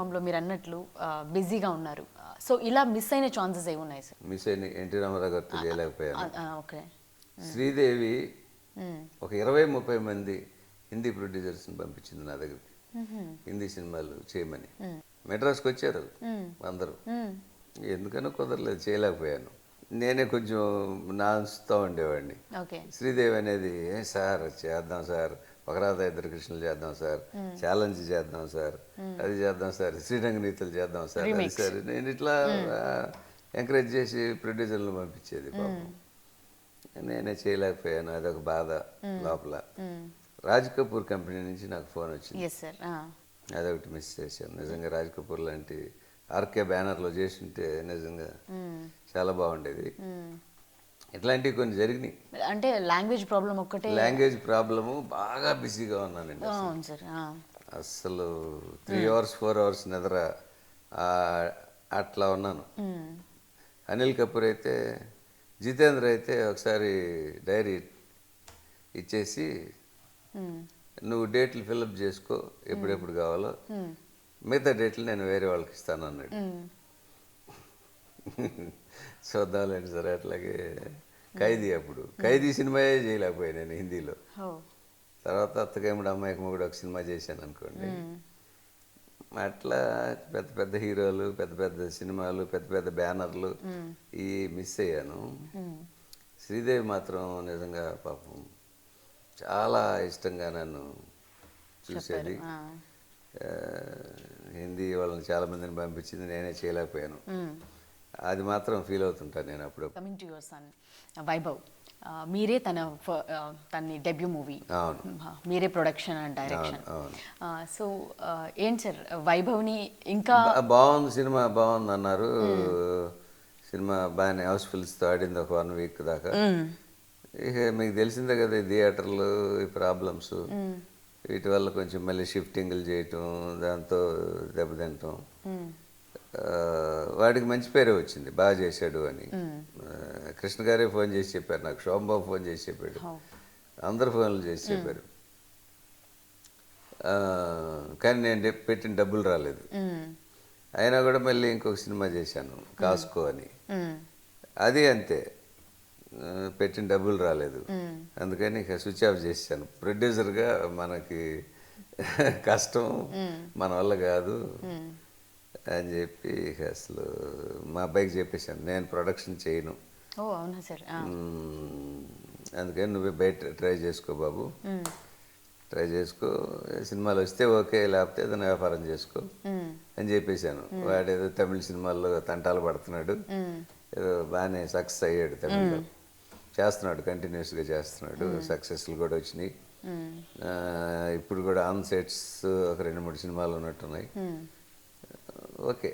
కార్యక్రమంలో మీరు అన్నట్లు బిజీగా ఉన్నారు. సో ఇలా మిస్ అయిన ఛాన్సెస్ ఏమున్నాయి సార్? మిస్ అయిన ఎన్టీ రామారావు గారితో చేయలేకపోయాను. ఓకే. శ్రీదేవి ఒక 20-30 మంది హిందీ ప్రొడ్యూసర్స్ని పంపించింది నా దగ్గరికి, హిందీ సినిమాలు చేయమని. మెడ్రాస్కి వచ్చారు అందరూ, ఎందుకనో కుదరలేదు, చేయలేకపోయాను. నేనే కొంచెం నాన్స్తూ ఉండేవాడిని. శ్రీదేవి అనేది సార్ చేద్దాం సార్, ఒక రాధ ఇద్దరు కృష్ణులు చేద్దాం సార్, ఛాలెంజ్ చేద్దాం సార్, అది చేద్దాం సార్, శ్రీరంగనీతులు చేద్దాం సార్, అది సార్. నేను ఇట్లా ఎంకరేజ్ చేసి ప్రొడ్యూసర్లను పంపించేది. పాపం నేనే చేయలేకపోయాను, అదొక బాధ లోపల. రాజ్ కపూర్ కంపెనీ నుంచి నాకు ఫోన్ వచ్చింది, అదొకటి మిస్ చేశాను. నిజంగా రాజ్ కపూర్ లాంటి ఆర్కే బ్యానర్లో చేస్తుంటే నిజంగా చాలా బాగుండేది. ఇట్లాంటివి కొన్ని జరిగినాయి. అంటే లాంగ్వేజ్ ప్రాబ్లం ఒక్కటే, లాంగ్వేజ్ ప్రాబ్లము. బాగా బిజీగా ఉన్నానండి అసలు 3 hours 4 hours నిద్ర, అట్లా ఉన్నాను. అనిల్ కపూర్ అయితే, జితేంద్ర అయితే ఒకసారి డైరీ ఇచ్చేసి నువ్వు డేట్లు ఫిల్అప్ చేసుకో ఎప్పుడెప్పుడు కావాలో, మిగతా డేట్లు నేను వేరే వాళ్ళకి ఇస్తాను అన్నాడు. చూద్దాంలేండి సరే. అట్లాగే ఖైదీ, అప్పుడు ఖైదీ సినిమాయే చేయలేకపోయాను నేను హిందీలో. తర్వాత అత్తకేముడు అమ్మాయికి మొగుడు ఒక సినిమా చేశాను అనుకోండి. అట్లా పెద్ద పెద్ద హీరోలు, పెద్ద పెద్ద సినిమాలు, పెద్ద పెద్ద బ్యానర్లు ఈ మిస్ అయ్యాను. శ్రీదేవి మాత్రం నిజంగా పాపం చాలా ఇష్టంగా నన్ను చూసేది. హిందీ వాళ్ళని చాలామందిని పంపించింది, నేనే చేయలేకపోయాను. అది మాత్రం ఫీల్ అవుతుంటాను నేను అప్పుడు. Coming to your son Vaibhav, మీరే తన డెబ్యూ మూవీ, మీరే ప్రొడక్షన్ అండ్ డైరెక్షన్. సో ఏంటి సార్ వైభవ్ని ఇంకా బాగుంది, సినిమా బాగుంది అన్నారు. సినిమా బాగానే హౌస్ఫుల్స్తో ఆడింది ఒక 1 week దాకా. ఇక మీకు తెలిసిందే కదా ఈ థియేటర్లు, ఈ ప్రాబ్లమ్స్, వీటి వల్ల కొంచెం మళ్ళీ షిఫ్టింగ్లు చేయటం, దాంతో దెబ్బతింటాం. వాడికి మంచి పేరే వచ్చింది, బాగా చేశాడు అని. కృష్ణ గారే ఫోన్ చేసి చెప్పారు నాకు, శోభబాబు ఫోన్ చేసి చెప్పాడు, అందరు ఫోన్లు చేసి చెప్పారు. కానీ నేను పెట్టిన డబ్బులు రాలేదు. అయినా కూడా మళ్ళీ ఇంకొక సినిమా చేశాను, కాస్కో అని. అది అంతే, పెట్టిన డబ్బులు రాలేదు. అందుకని ఇక స్విచ్ ఆఫ్ చేశాను. ప్రొడ్యూసర్గా మనకి కష్టం, మన వల్ల కాదు అని చెప్పి అసలు మా అబ్బాయికి చెప్పేశాను, నేను ప్రొడక్షన్ చేయను, అందుకని నువ్వే బయట ట్రై చేసుకో బాబు, ట్రై చేసుకో, సినిమాలు వస్తే ఓకే, లేకపోతే ఏదైనా వ్యాపారం చేసుకో అని చెప్పేశాను. వాడు ఏదో తమిళ సినిమాల్లో తంటాలు పడుతున్నాడు, ఏదో బాగానే సక్సెస్ అయ్యాడు, తమిళ్లో చేస్తున్నాడు, కంటిన్యూస్గా చేస్తున్నాడు, సక్సెస్లు కూడా వచ్చినాయి. ఇప్పుడు కూడా ఆన్ సెట్స్ ఒక 2-3 సినిమాలు ఉన్నట్టున్నాయి. ఓకే.